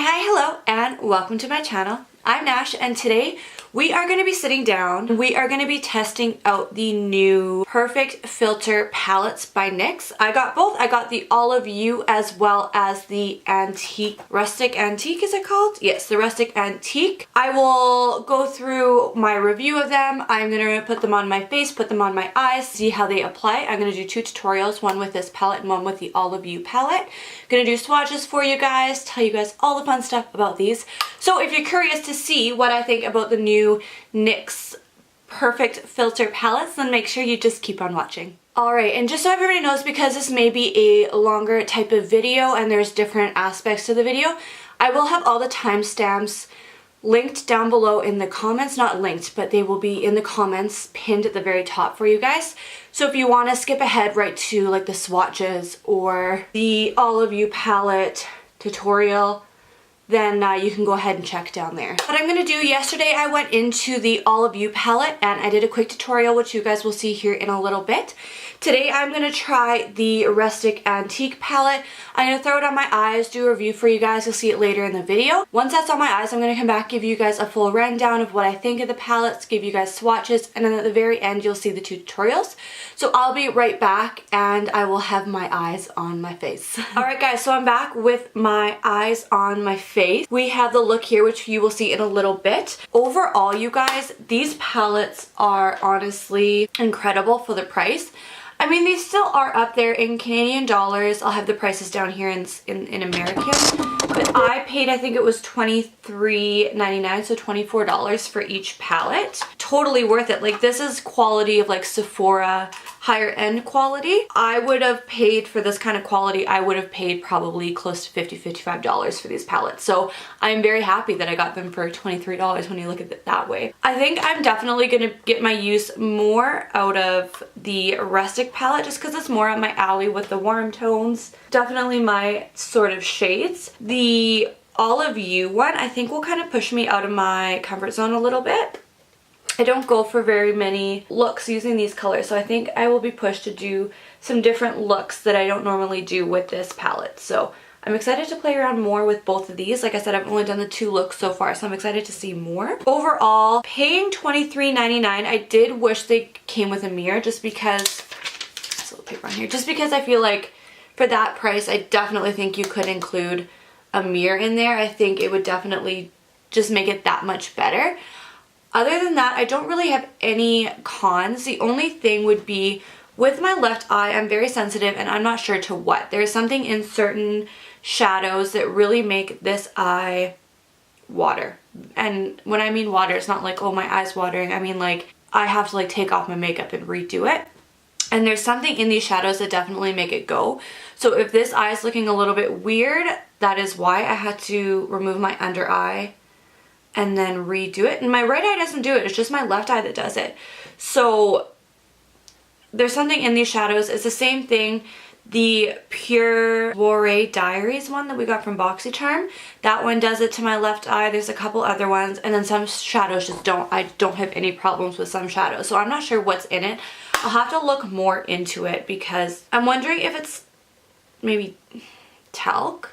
Hi, hello, and welcome to my channel. I'm Nash, and today we are going to be sitting down. We are going to be testing out the new Perfect Filter palettes by NYX. I got both. I got the Olive You as well as the Antique. Rustic Antique, is it called? Yes, the Rustic Antique. I will go through my review of them. I'm going to put them on my face, put them on my eyes, see how they apply. I'm going to do two tutorials, one with this palette and one with the Olive You palette. I'm going to do swatches for you guys, tell you guys all the fun stuff about these. So if you're curious to see what I think about the new NYX Perfect Filter palettes, then make sure you just keep on watching. Alright, and just so everybody knows, because this may be a longer type of video and there's different aspects to the video, I will have all the timestamps linked down below in the comments. Not linked, but they will be in the comments pinned at the very top for you guys. So if you want to skip ahead right to like the swatches or the Olive You palette tutorial, then you can go ahead and check down there. What I'm going to do, yesterday I went into the Olive You palette and I did a quick tutorial, which you guys will see here in a little bit. Today I'm going to try the Rustic Antique palette. I'm going to throw it on my eyes, do a review for you guys. You'll see it later in the video. Once that's on my eyes, I'm going to come back, give you guys a full rundown of what I think of the palettes, give you guys swatches, and then at the very end you'll see the two tutorials. So I'll be right back and I will have my eyes on my face. Alright guys, so I'm back with my eyes on my face. We have the look here, which you will see in a little bit. Overall, you guys, these palettes are honestly incredible for the price. I mean, they still are up there in Canadian dollars. I'll have the prices down here in American. But I paid, I think it was $23.99, so $24 for each palette. Totally worth it. Like, this is quality of like Sephora higher end quality. I would have paid for this kind of quality, I would have paid probably close to $50, $55 for these palettes. So I'm very happy that I got them for $23 when you look at it that way. I think I'm definitely going to get my use more out of the Rustic palette just because it's more up my alley with the warm tones. Definitely my sort of shades. The Olive You one I think will kind of push me out of my comfort zone a little bit. I don't go for very many looks using these colors, so I think I will be pushed to do some different looks that I don't normally do with this palette. So I'm excited to play around more with both of these. Like I said, I've only done the two looks so far, so I'm excited to see more. Overall, paying $23.99, I did wish they came with a mirror just because, there's a little paper on here, just because I feel like for that price, I definitely think you could include a mirror in there. I think it would definitely just make it that much better. Other than that, I don't really have any cons. The only thing would be with my left eye, I'm very sensitive and I'm not sure to what. There's something in certain shadows that really make this eye water. And when I mean water, it's not like, oh, my eye's watering. I mean like I have to like take off my makeup and redo it. And there's something in these shadows that definitely make it go. So if this eye is looking a little bit weird, that is why I had to remove my under eye and then redo it. And my right eye doesn't do it, it's just my left eye that does it. So there's something in these shadows. It's the same thing. The Pure Soiree Diaries one that we got from BoxyCharm, that one does it to my left eye. There's a couple other ones, and then some shadows just don't. I don't have any problems with some shadows, so I'm not sure what's in it. I'll have to look more into it because I'm wondering if it's maybe talc.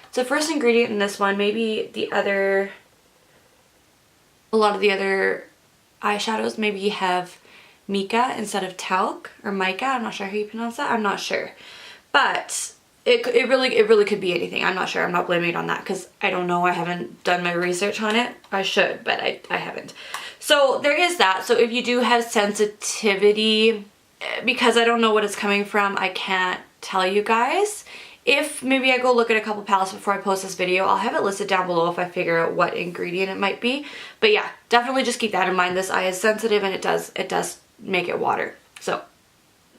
It's the first ingredient in this one. Maybe the other, a lot of the other eyeshadows maybe have mica instead of talc or mica. I'm not sure how you pronounce that. I'm not sure. But it really could be anything. I'm not sure. I'm not blaming it on that because I don't know. I haven't done my research on it. I should, but I haven't. So there is that. So if you do have sensitivity, because I don't know what it's coming from, I can't tell you guys. If maybe I go look at a couple palettes before I post this video, I'll have it listed down below if I figure out what ingredient it might be. But yeah, definitely just keep that in mind. This eye is sensitive and it does make it water. So,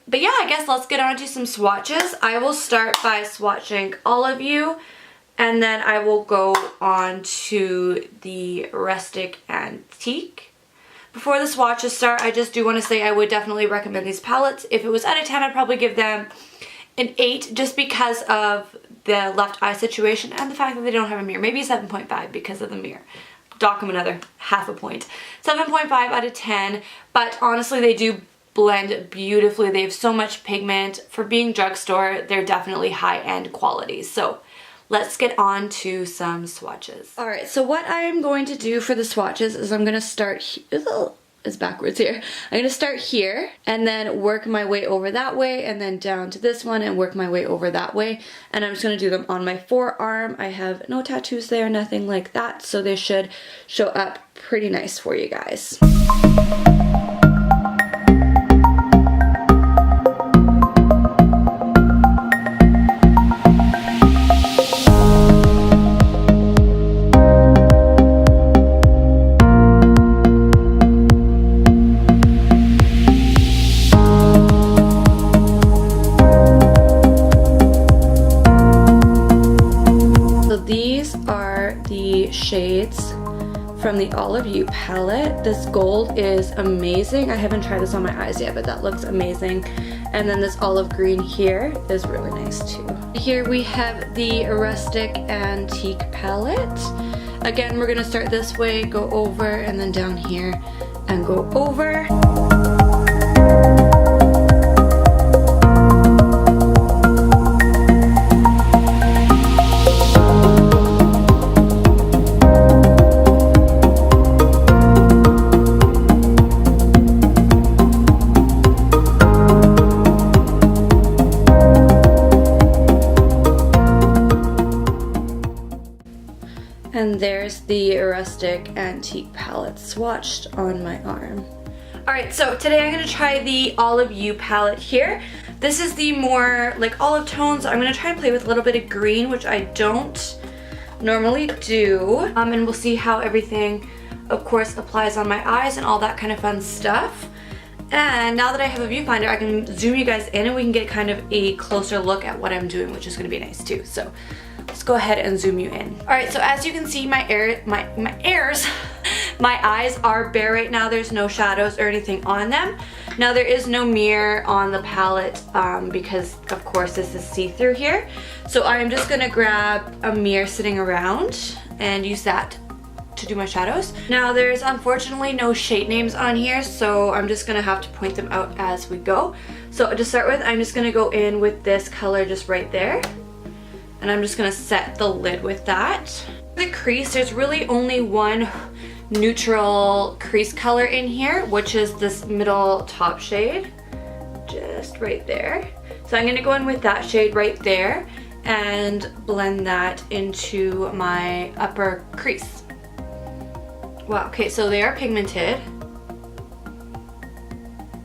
but yeah, I guess let's get on to some swatches. I will start by swatching Olive You, and then I will go on to the Rustic Antique. Before the swatches start, I just do want to say I would definitely recommend these palettes. If it was out of 10, I'd probably give them an 8 just because of the left eye situation and the fact that they don't have a mirror. Maybe 7.5 because of the mirror. Dock them another half a point. 7.5 out of 10, but honestly they do blend beautifully. They have so much pigment. For being drugstore, they're definitely high-end quality. So let's get on to some swatches. All right, so what I'm going to do for the swatches is I'm gonna start it's backwards here. I'm gonna start here and then work my way over that way and then down to this one and work my way over that way. And I'm just gonna do them on my forearm. I have no tattoos there, nothing like that, so they should show up pretty nice for you guys. Shades from the Olive You palette. This gold is amazing. I haven't tried this on my eyes yet, but that looks amazing. And then this olive green here is really nice too. Here we have the Rustic Antique palette. Again, we're gonna start this way, go over, and then down here and go over. And there's the Rustic Antique palette swatched on my arm. Alright, so today I'm going to try the Olive You palette here. This is the more like olive tones. I'm going to try and play with a little bit of green, which I don't normally do. And we'll see how everything, of course, applies on my eyes and all that kind of fun stuff. And now that I have a viewfinder, I can zoom you guys in and we can get kind of a closer look at what I'm doing, which is going to be nice too. So let's go ahead and zoom you in. All right, so as you can see, my eyes are bare right now. There's no shadows or anything on them. Now there is no mirror on the palette because of course this is see-through here. So I'm just gonna grab a mirror sitting around and use that to do my shadows. Now there's unfortunately no shade names on here, so I'm just gonna have to point them out as we go. So to start with, I'm just gonna go in with this color just right there. And I'm just gonna set the lid with that. The crease, there's really only one neutral crease color in here, which is this middle top shade, just right there. So I'm gonna go in with that shade right there and blend that into my upper crease. Wow, okay, so they are pigmented.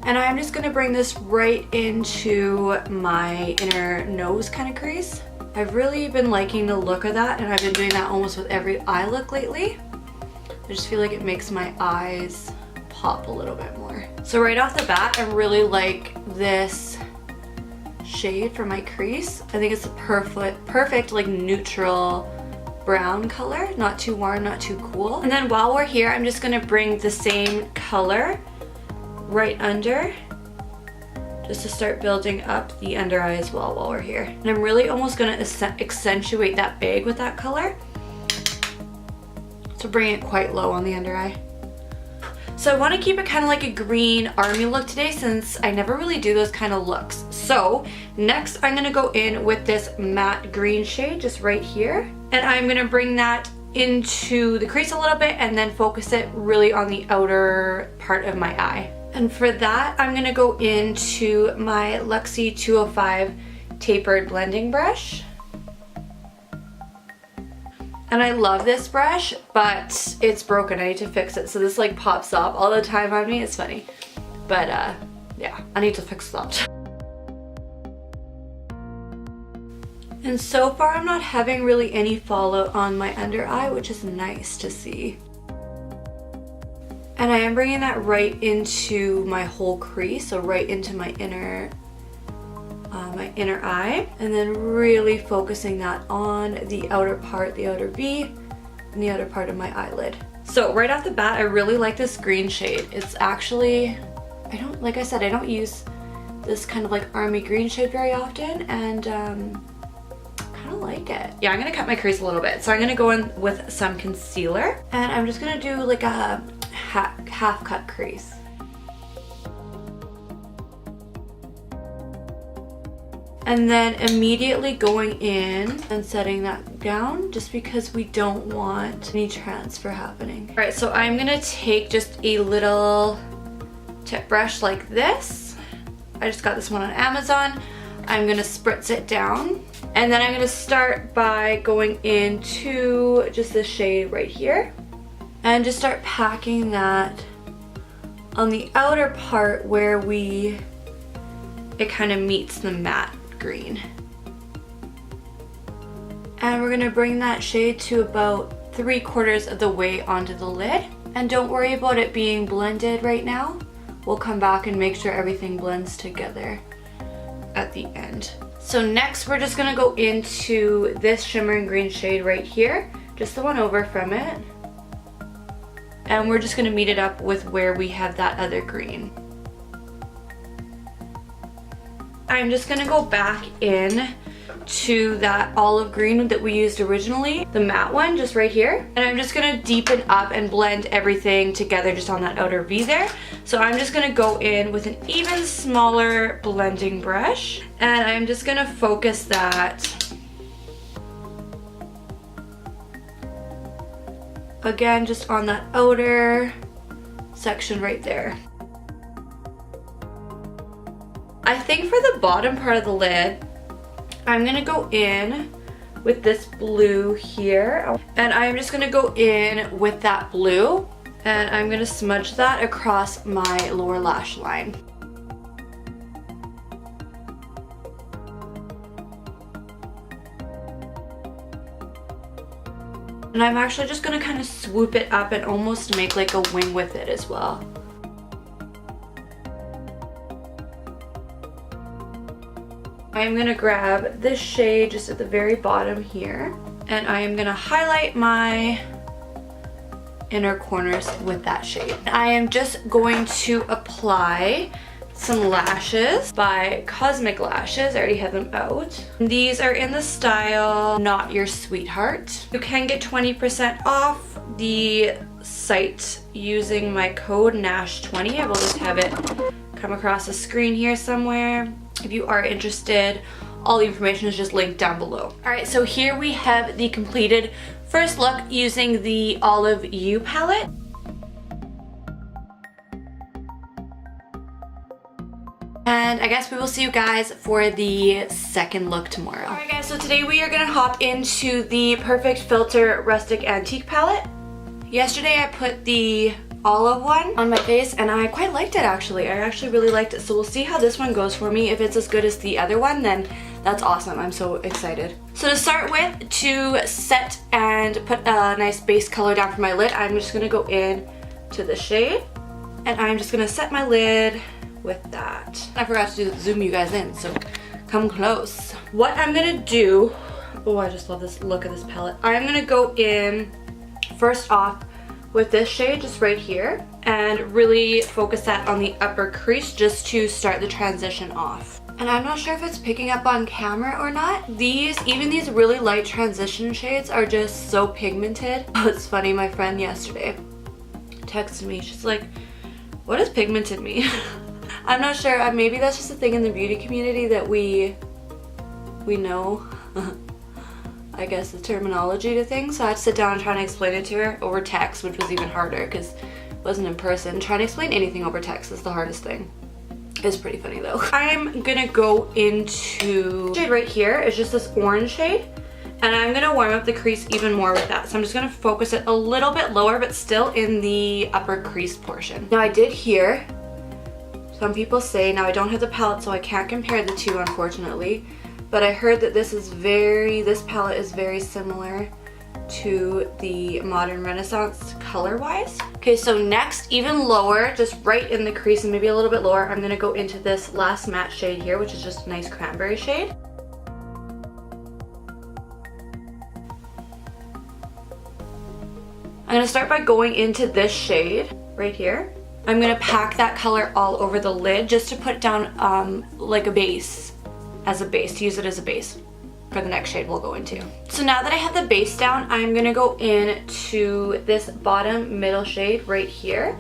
And I'm just gonna bring this right into my inner nose kind of crease. I've really been liking the look of that, and I've been doing that almost with every eye look lately. I just feel like it makes my eyes pop a little bit more. So right off the bat, I really like this shade for my crease. I think it's a perfect like neutral brown color, not too warm, not too cool. And then while we're here, I'm just gonna bring the same color right under, just to start building up the under eye as well while we're here. And I'm really almost gonna accentuate that bag with that color, so bring it quite low on the under eye. So I want to keep it kind of like a green army look today, since I never really do those kind of looks. So next I'm gonna go in with this matte green shade just right here, and I'm gonna bring that into the crease a little bit and then focus it really on the outer part of my eye. And for that, I'm gonna go into my Luxie 205 tapered blending brush. And I love this brush, but it's broken. I need to fix it. So this like pops up all the time on me. It's funny. But yeah, I need to fix that. And so far I'm not having really any fallout on my under eye, which is nice to see. And I am bringing that right into my whole crease, so right into my inner eye, and then really focusing that on the outer part, the outer V, and the outer part of my eyelid. So right off the bat, I really like this green shade. It's actually, like I said, I don't use this kind of like army green shade very often, and kind of like it. Yeah, I'm gonna cut my crease a little bit. So I'm gonna go in with some concealer, and I'm just gonna do like a half cut crease. And then immediately going in and setting that down just because we don't want any transfer happening. All right, so I'm gonna take just a little tip brush like this. I just got this one on Amazon. I'm gonna spritz it down. And then I'm gonna start by going into just this shade right here. And just start packing that on the outer part where it kind of meets the matte green. And we're gonna bring that shade to about 3/4 of the way onto the lid. And don't worry about it being blended right now. We'll come back and make sure everything blends together at the end. So next we're just gonna go into this shimmering green shade right here, just the one over from it. And we're just gonna meet it up with where we have that other green. I'm just gonna go back in to that olive green that we used originally, the matte one, just right here. And I'm just gonna deepen up and blend everything together just on that outer V there. So I'm just gonna go in with an even smaller blending brush, and I'm just gonna focus that again just on that outer section right there. I think for the bottom part of the lid, I'm gonna go in with this blue here, and I'm just gonna go in with that blue, and I'm gonna smudge that across my lower lash line. And I'm actually just gonna kind of swoop it up and almost make like a wing with it as well. I'm gonna grab this shade just at the very bottom here, and I am gonna highlight my inner corners with that shade. I am just going to apply some lashes by Cosmic Lashes. I already have them out. These are in the style Not Your Sweetheart. You can get 20% off the site using my code NASH20. I will just have it come across the screen here somewhere. If you are interested, all the information is just linked down below. All right, so here we have the completed first look using the Olive You palette. And I guess we will see you guys for the second look tomorrow. Alright guys, so today we are gonna hop into the Perfect Filter Rustic Antique palette. Yesterday I put the olive one on my face and I quite liked it actually. I actually really liked it. So we'll see how this one goes for me. If it's as good as the other one, then that's awesome. I'm so excited. So to start with, to set and put a nice base color down for my lid, I'm just gonna go in to the shade and I'm just gonna set my lid with that. I forgot to zoom you guys in, so come close. What I'm gonna do, oh, I just love this look of this palette. I'm gonna go in first off with this shade just right here and really focus that on the upper crease just to start the transition off. And I'm not sure if it's picking up on camera or not. Even these really light transition shades are just so pigmented. Oh, it's funny, my friend yesterday texted me. She's like, what does pigmented mean? I'm not sure. Maybe that's just a thing in the beauty community that we know. I guess the terminology to things. So I had to sit down and try to explain it to her over text, which was even harder because it wasn't in person. Trying to explain anything over text is the hardest thing. It's pretty funny though. I'm gonna go into shade right here. It's just this orange shade. And I'm gonna warm up the crease even more with that. So I'm just gonna focus it a little bit lower, but still in the upper crease portion. Now I did hear some people say, now I don't have the palette so I can't compare the two unfortunately, but I heard that this palette is very similar to the Modern Renaissance color-wise. Okay, so next, even lower, just right in the crease and maybe a little bit lower, I'm gonna go into this last matte shade here, which is just a nice cranberry shade. I'm gonna start by going into this shade right here. I'm gonna pack that color all over the lid just to put down like a base, to use it as a base for the next shade we'll go into. So now that I have the base down, I'm gonna go in to this bottom middle shade right here.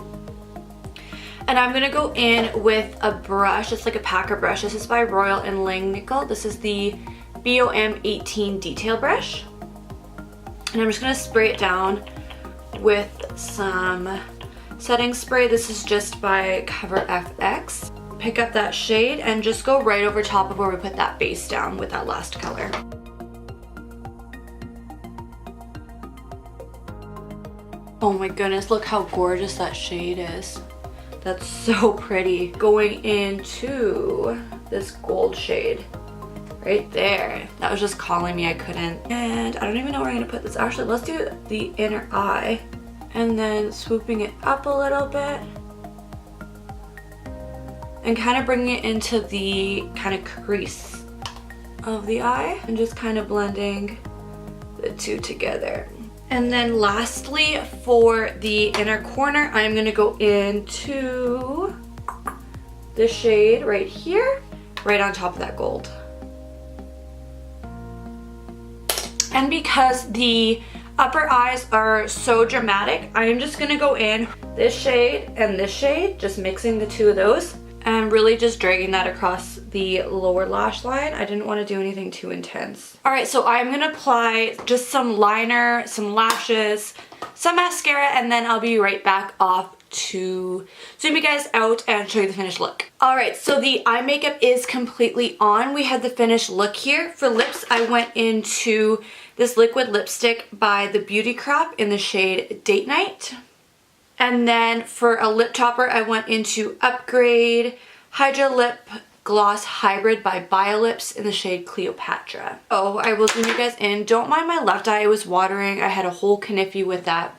And I'm gonna go in with a brush. It's like a packer brush. This is by Royal & Langnickel. This is the BOM 18 detail brush. And I'm just gonna spray it down with some setting spray. This is just by Cover FX. Pick up that shade and just go right over top of where we put that base down with that last color. Oh my goodness, look how gorgeous that shade is. That's so pretty. Going into this gold shade right there. That was just calling me, I couldn't. And I don't even know where I'm gonna put this. Actually, let's do the inner eye. And then swooping it up a little bit. And kind of bringing it into the kind of crease of the eye. And just kind of blending the two together. And then lastly, for the inner corner, I'm gonna go into the shade right here, right on top of that gold. And because the upper eyes are so dramatic, I am just gonna go in this shade and this shade, just mixing the two of those, and really just dragging that across the lower lash line. I didn't want to do anything too intense. All right, so I'm gonna apply just some liner, some lashes, some mascara, and then I'll be right back off to zoom you guys out and show you the finished look. All right, so the eye makeup is completely on. We had the finished look here. For lips, I went into this liquid lipstick by the Beauty Crop in the shade Date Night. And then for a lip topper, I went into Upgrade Hydra Lip Gloss Hybrid by Biolips in the shade Cleopatra. Oh, I will zoom you guys in. Don't mind my left eye, it was watering. I had a whole kniffy with that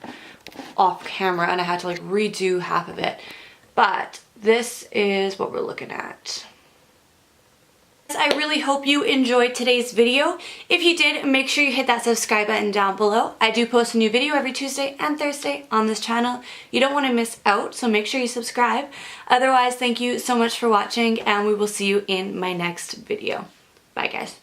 off camera and I had to like redo half of it. But this is what we're looking at. I really hope you enjoyed today's video. If you did, make sure you hit that subscribe button down below. I do post a new video every Tuesday and Thursday on this channel. You don't want to miss out, so make sure you subscribe. Otherwise, thank you so much for watching and we will see you in my next video. Bye guys.